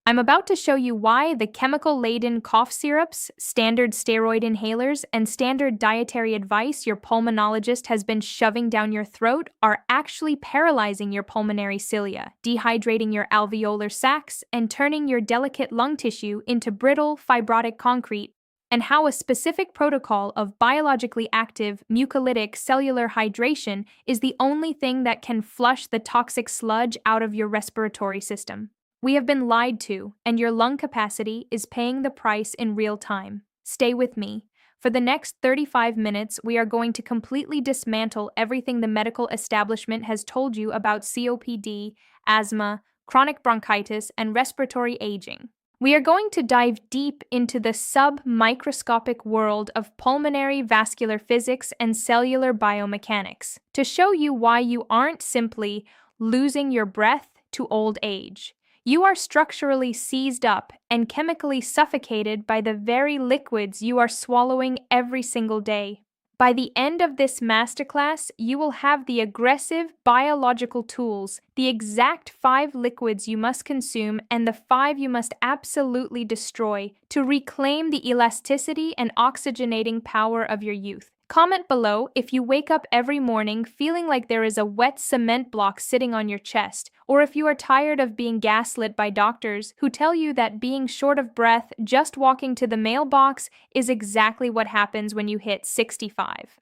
I'm about to show you why the chemical-laden cough syrups, standard steroid inhalers, and standard dietary advice your pulmonologist has been shoving down your throat are actually paralyzing your pulmonary cilia, dehydrating your alveolar sacs, and turning your delicate lung tissue into brittle, fibrotic concrete, and how a specific protocol of biologically active mucolytic cellular hydration is the only thing that can flush the toxic sludge out of your respiratory system. We have been lied to, and your lung capacity is paying the price in real time. Stay with me. For the next 35 minutes, we are going to completely dismantle everything the medical establishment has told you about COPD, asthma, chronic bronchitis, and respiratory aging. We are going to dive deep into the sub-microscopic world of pulmonary vascular physics and cellular biomechanics to show you why you aren't simply losing your breath to old age. You are structurally seized up and chemically suffocated by the very liquids you are swallowing every single day. By the end of this masterclass, you will have the aggressive biological tools, the exact 5 liquids you must consume and the 5 you must absolutely destroy to reclaim the elasticity and oxygenating power of your youth. Comment below if you wake up every morning feeling like there is a wet cement block sitting on your chest, or if you are tired of being gaslit by doctors who tell you that being short of breath just walking to the mailbox is exactly what happens when you hit 65.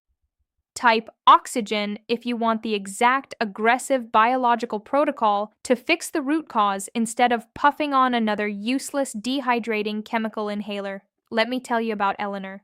Type oxygen if you want the exact aggressive biological protocol to fix the root cause instead of puffing on another useless dehydrating chemical inhaler. Let me tell you about Eleanor.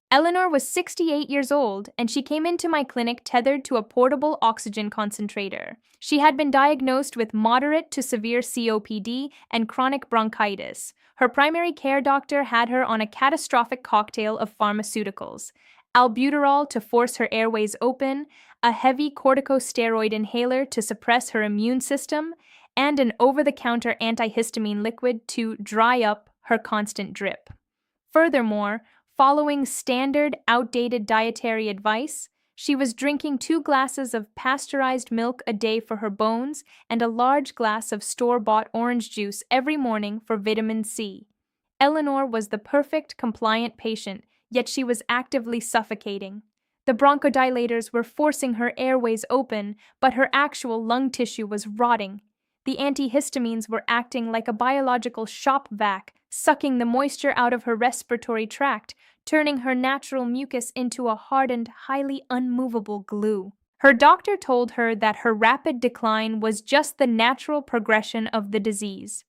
Eleanor was 68 years old, and she came into my clinic tethered to a portable oxygen concentrator. She had been diagnosed with moderate to severe COPD and chronic bronchitis. Her primary care doctor had her on a catastrophic cocktail of pharmaceuticals: albuterol to force her airways open, a heavy corticosteroid inhaler to suppress her immune system, and an over-the-counter antihistamine liquid to dry up her constant drip. Furthermore, following standard, outdated dietary advice, she was drinking 2 glasses of pasteurized milk a day for her bones and a large glass of store-bought orange juice every morning for vitamin C. Eleanor was the perfect, compliant patient, yet she was actively suffocating. The bronchodilators were forcing her airways open, but her actual lung tissue was rotting. The antihistamines were acting like a biological shop vac, sucking the moisture out of her respiratory tract, turning her natural mucus into a hardened, highly unmovable glue. Her doctor told her that her rapid decline was just the natural progression of the disease.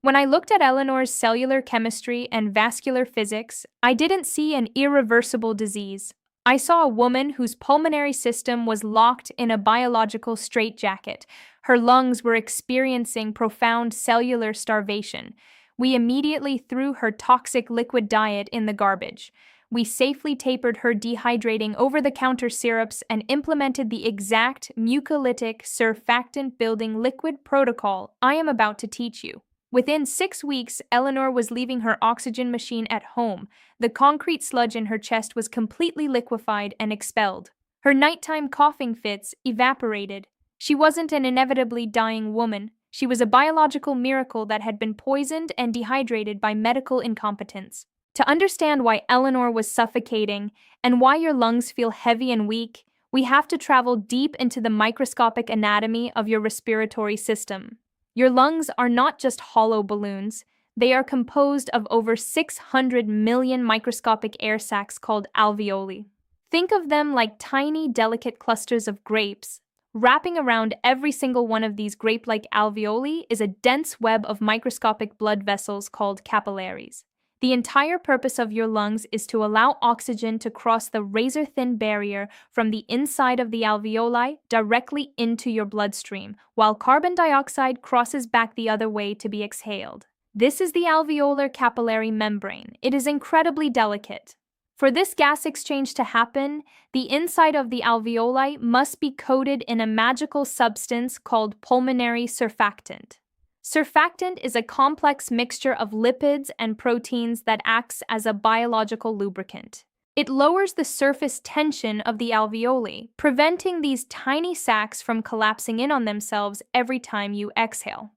When I looked at Eleanor's cellular chemistry and vascular physics, I didn't see an irreversible disease. I saw a woman whose pulmonary system was locked in a biological straitjacket. Her lungs were experiencing profound cellular starvation. We immediately threw her toxic liquid diet in the garbage. We safely tapered her dehydrating over-the-counter syrups and implemented the exact mucolytic surfactant-building liquid protocol I am about to teach you. Within 6 weeks, Eleanor was leaving her oxygen machine at home. The concrete sludge in her chest was completely liquefied and expelled. Her nighttime coughing fits evaporated. She wasn't an inevitably dying woman. She was a biological miracle that had been poisoned and dehydrated by medical incompetence. To understand why Eleanor was suffocating and why your lungs feel heavy and weak, we have to travel deep into the microscopic anatomy of your respiratory system. Your lungs are not just hollow balloons. They are composed of over 600 million microscopic air sacs called alveoli. Think of them like tiny, delicate clusters of grapes. Wrapping around every single one of these grape-like alveoli is a dense web of microscopic blood vessels called capillaries. The entire purpose of your lungs is to allow oxygen to cross the razor-thin barrier from the inside of the alveoli directly into your bloodstream, while carbon dioxide crosses back the other way to be exhaled. This is the alveolar-capillary membrane. It is incredibly delicate. For this gas exchange to happen, the inside of the alveoli must be coated in a magical substance called pulmonary surfactant. Surfactant is a complex mixture of lipids and proteins that acts as a biological lubricant. It lowers the surface tension of the alveoli, preventing these tiny sacs from collapsing in on themselves every time you exhale.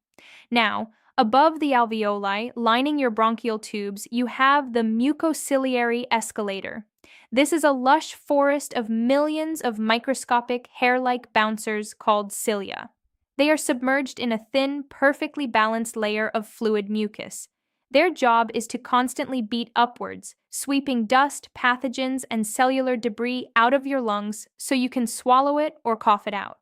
Now, Above the alveoli, lining your bronchial tubes, you have the mucociliary escalator. This is a lush forest of millions of microscopic hair-like bouncers called cilia. They are submerged in a thin, perfectly balanced layer of fluid mucus. Their job is to constantly beat upwards, sweeping dust, pathogens, and cellular debris out of your lungs so you can swallow it or cough it out.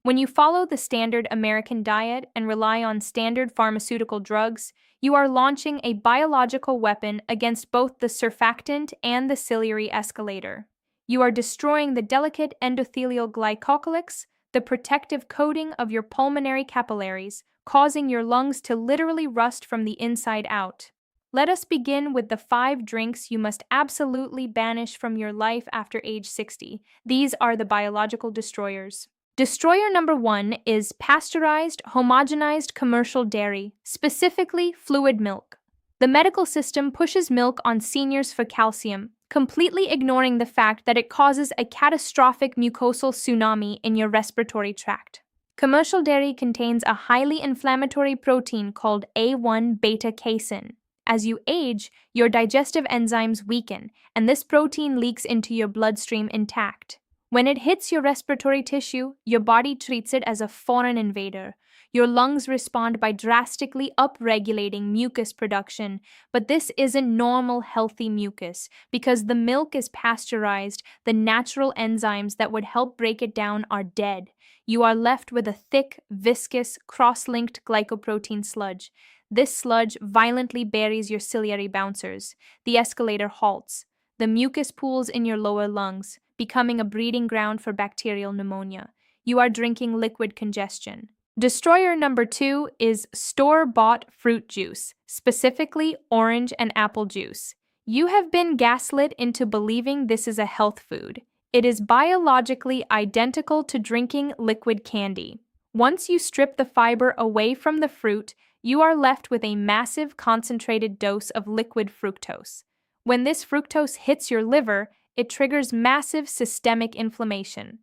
When you follow the standard American diet and rely on standard pharmaceutical drugs, you are launching a biological weapon against both the surfactant and the ciliary escalator. You are destroying the delicate endothelial glycocalyx, the protective coating of your pulmonary capillaries, causing your lungs to literally rust from the inside out. Let us begin with the 5 drinks you must absolutely banish from your life after age 60. These are the biological destroyers. Destroyer number 1 is pasteurized, homogenized commercial dairy, specifically fluid milk. The medical system pushes milk on seniors for calcium, completely ignoring the fact that it causes a catastrophic mucosal tsunami in your respiratory tract. Commercial dairy contains a highly inflammatory protein called A1 beta-casein. As you age, your digestive enzymes weaken, and this protein leaks into your bloodstream intact. When it hits your respiratory tissue, your body treats it as a foreign invader. Your lungs respond by drastically upregulating mucus production, but this isn't normal, healthy mucus. Because the milk is pasteurized, the natural enzymes that would help break it down are dead. You are left with a thick, viscous, cross-linked glycoprotein sludge. This sludge violently buries your ciliary bouncers. The escalator halts. The mucus pools in your lower lungs, becoming a breeding ground for bacterial pneumonia. You are drinking liquid congestion. Destroyer number 2 is store-bought fruit juice, specifically orange and apple juice. You have been gaslit into believing this is a health food. It is biologically identical to drinking liquid candy. Once you strip the fiber away from the fruit, you are left with a massive concentrated dose of liquid fructose. When this fructose hits your liver, it triggers massive systemic inflammation.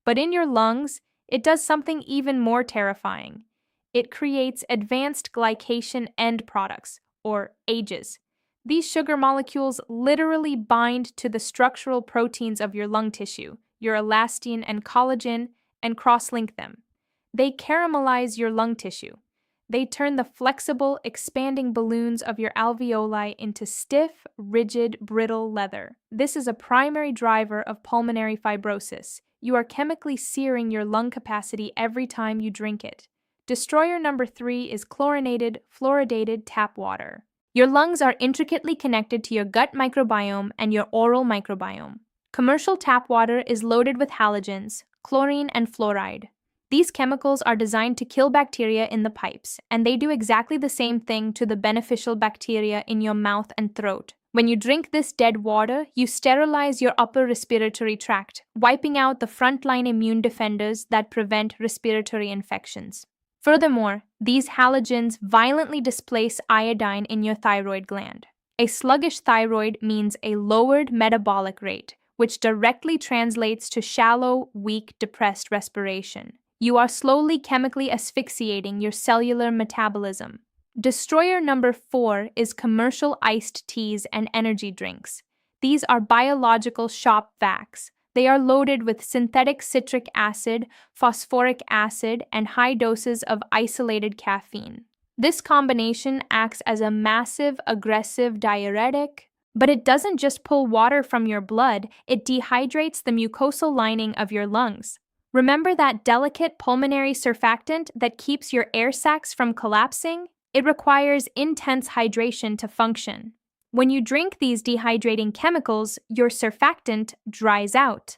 But in your lungs, it does something even more terrifying. It creates advanced glycation end products, or AGEs. These sugar molecules literally bind to the structural proteins of your lung tissue, your elastin and collagen, and cross-link them. They caramelize your lung tissue. They turn the flexible, expanding balloons of your alveoli into stiff, rigid, brittle leather. This is a primary driver of pulmonary fibrosis. You are chemically searing your lung capacity every time you drink it. Destroyer number 3 is chlorinated, fluoridated tap water. Your lungs are intricately connected to your gut microbiome and your oral microbiome. Commercial tap water is loaded with halogens, chlorine and fluoride. These chemicals are designed to kill bacteria in the pipes, and they do exactly the same thing to the beneficial bacteria in your mouth and throat. When you drink this dead water, you sterilize your upper respiratory tract, wiping out the frontline immune defenders that prevent respiratory infections. Furthermore, these halogens violently displace iodine in your thyroid gland. A sluggish thyroid means a lowered metabolic rate, which directly translates to shallow, weak, depressed respiration. You are slowly chemically asphyxiating your cellular metabolism. Destroyer number 4 is commercial iced teas and energy drinks. These are biological shop vacs. They are loaded with synthetic citric acid, phosphoric acid, and high doses of isolated caffeine. This combination acts as a massive, aggressive diuretic, but it doesn't just pull water from your blood, it dehydrates the mucosal lining of your lungs. Remember that delicate pulmonary surfactant that keeps your air sacs from collapsing? It requires intense hydration to function. When you drink these dehydrating chemicals, your surfactant dries out.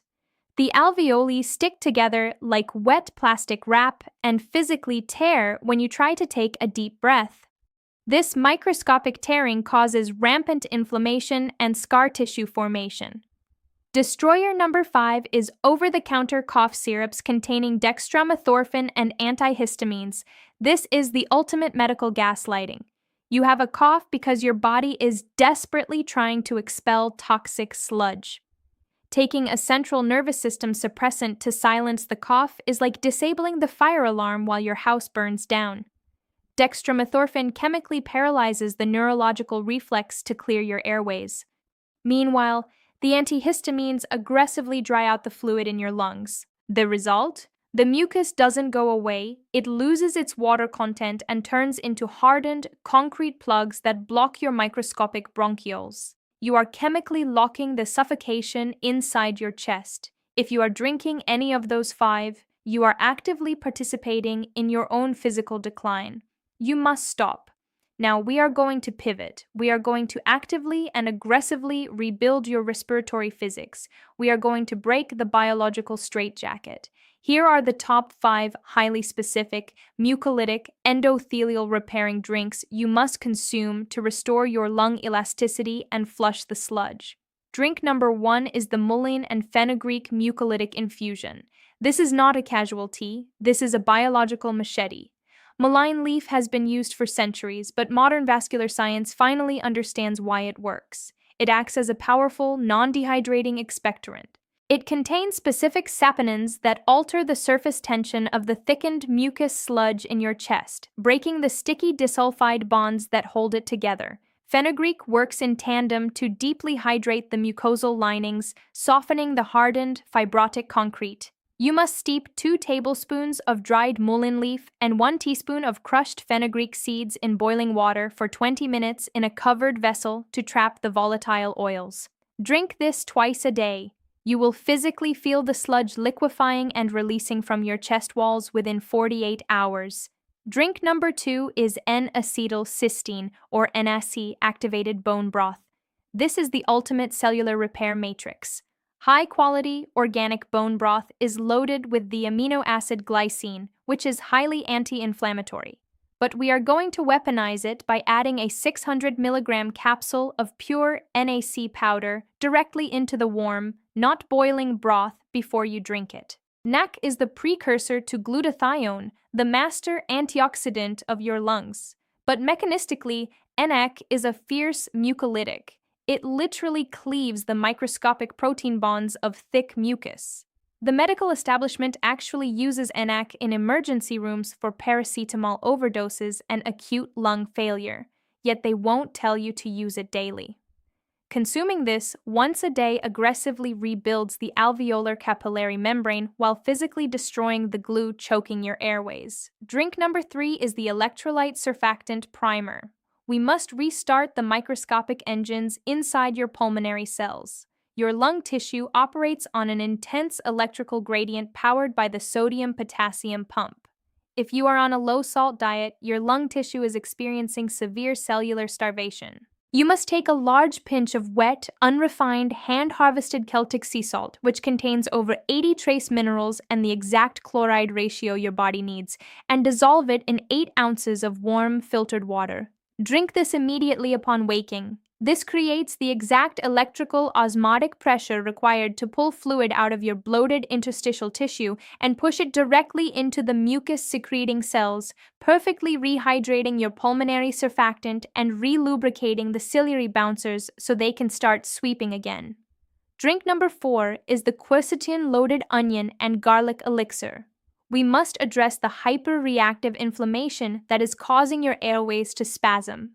The alveoli stick together like wet plastic wrap and physically tear when you try to take a deep breath. This microscopic tearing causes rampant inflammation and scar tissue formation. Destroyer number 5 is over-the-counter cough syrups containing dextromethorphan and antihistamines. This is the ultimate medical gaslighting. You have a cough because your body is desperately trying to expel toxic sludge. Taking a central nervous system suppressant to silence the cough is like disabling the fire alarm while your house burns down. Dextromethorphan chemically paralyzes the neurological reflex to clear your airways. Meanwhile, the antihistamines aggressively dry out the fluid in your lungs. The result? The mucus doesn't go away, it loses its water content and turns into hardened, concrete plugs that block your microscopic bronchioles. You are chemically locking the suffocation inside your chest. If you are drinking any of those five, you are actively participating in your own physical decline. You must stop. Now we are going to pivot. We are going to actively and aggressively rebuild your respiratory physics. We are going to break the biological straitjacket. Here are the top 5 highly specific, mucolytic, endothelial repairing drinks you must consume to restore your lung elasticity and flush the sludge. Drink number 1 is the mullein and fenugreek mucolytic infusion. This is not a casual tea, this is a biological machete. Mullein leaf has been used for centuries, but modern vascular science finally understands why it works. It acts as a powerful, non-dehydrating expectorant. It contains specific saponins that alter the surface tension of the thickened mucus sludge in your chest, breaking the sticky disulfide bonds that hold it together. Fenugreek works in tandem to deeply hydrate the mucosal linings, softening the hardened, fibrotic concrete. You must steep 2 tablespoons of dried mullein leaf and 1 teaspoon of crushed fenugreek seeds in boiling water for 20 minutes in a covered vessel to trap the volatile oils. Drink this twice a day. You will physically feel the sludge liquefying and releasing from your chest walls within 48 hours. Drink number 2 is N-acetylcysteine, or NAC, activated bone broth. This is the ultimate cellular repair matrix. High-quality, organic bone broth is loaded with the amino acid glycine, which is highly anti-inflammatory. But we are going to weaponize it by adding a 600 milligram capsule of pure NAC powder directly into the warm, not boiling broth before you drink it. NAC is the precursor to glutathione, the master antioxidant of your lungs. But mechanistically, NAC is a fierce mucolytic. It literally cleaves the microscopic protein bonds of thick mucus. The medical establishment actually uses NAC in emergency rooms for paracetamol overdoses and acute lung failure, yet they won't tell you to use it daily. Consuming this once a day aggressively rebuilds the alveolar-capillary membrane while physically destroying the glue choking your airways. Drink number 3 is the electrolyte surfactant primer. We must restart the microscopic engines inside your pulmonary cells. Your lung tissue operates on an intense electrical gradient powered by the sodium-potassium pump. If you are on a low-salt diet, your lung tissue is experiencing severe cellular starvation. You must take a large pinch of wet, unrefined, hand-harvested Celtic sea salt, which contains over 80 trace minerals and the exact chloride ratio your body needs, and dissolve it in 8 ounces of warm, filtered water. Drink this immediately upon waking. This creates the exact electrical osmotic pressure required to pull fluid out of your bloated interstitial tissue and push it directly into the mucus-secreting cells, perfectly rehydrating your pulmonary surfactant and relubricating the ciliary bouncers so they can start sweeping again. Drink number 4 is the quercetin-loaded onion and garlic elixir. We must address the hyperreactive inflammation that is causing your airways to spasm.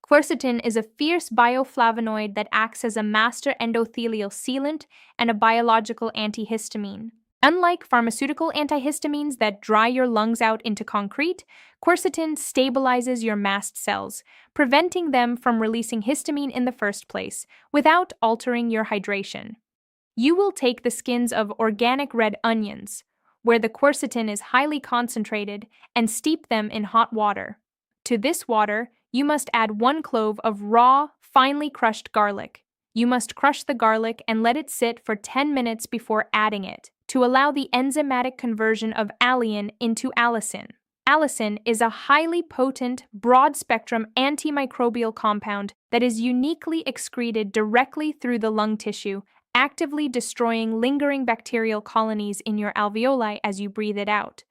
Quercetin is a fierce bioflavonoid that acts as a master endothelial sealant and a biological antihistamine. Unlike pharmaceutical antihistamines that dry your lungs out into concrete, quercetin stabilizes your mast cells, preventing them from releasing histamine in the first place, without altering your hydration. You will take the skins of organic red onions, where the quercetin is highly concentrated, and steep them in hot water. To this water, you must add 1 clove of raw, finely crushed garlic. You must crush the garlic and let it sit for 10 minutes before adding it, to allow the enzymatic conversion of alliin into allicin. Allicin is a highly potent, broad-spectrum antimicrobial compound that is uniquely excreted directly through the lung tissue, actively destroying lingering bacterial colonies in your alveoli as you breathe it out.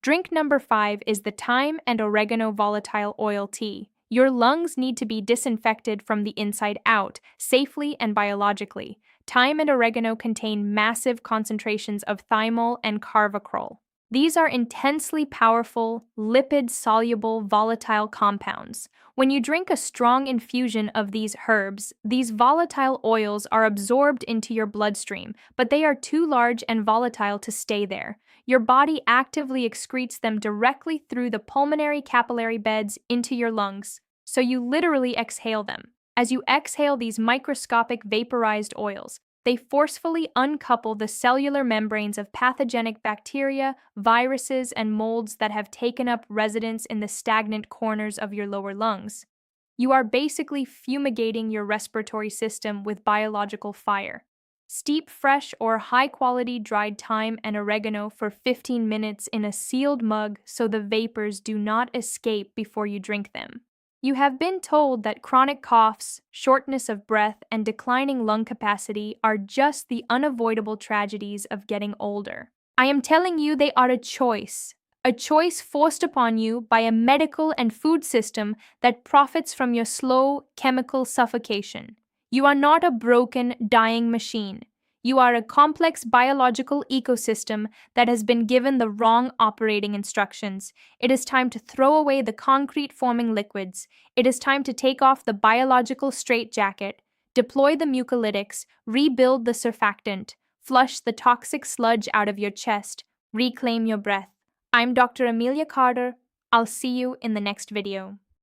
Drink number 5 is the thyme and oregano volatile oil tea. Your lungs need to be disinfected from the inside out, safely and biologically. Thyme and oregano contain massive concentrations of thymol and carvacrol. These are intensely powerful, lipid-soluble volatile compounds. When you drink a strong infusion of these herbs, these volatile oils are absorbed into your bloodstream, but they are too large and volatile to stay there. Your body actively excretes them directly through the pulmonary capillary beds into your lungs, so you literally exhale them. As you exhale these microscopic vaporized oils, they forcefully uncouple the cellular membranes of pathogenic bacteria, viruses, and molds that have taken up residence in the stagnant corners of your lower lungs. You are basically fumigating your respiratory system with biological fire. Steep fresh or high-quality dried thyme and oregano for 15 minutes in a sealed mug so the vapors do not escape before you drink them. You have been told that chronic coughs, shortness of breath, and declining lung capacity are just the unavoidable tragedies of getting older. I am telling you they are a choice forced upon you by a medical and food system that profits from your slow chemical suffocation. You are not a broken, dying machine. You are a complex biological ecosystem that has been given the wrong operating instructions. It is time to throw away the concrete-forming liquids. It is time to take off the biological straitjacket, deploy the mucolytics, rebuild the surfactant, flush the toxic sludge out of your chest, reclaim your breath. I'm Dr. Amelia Carter. I'll see you in the next video.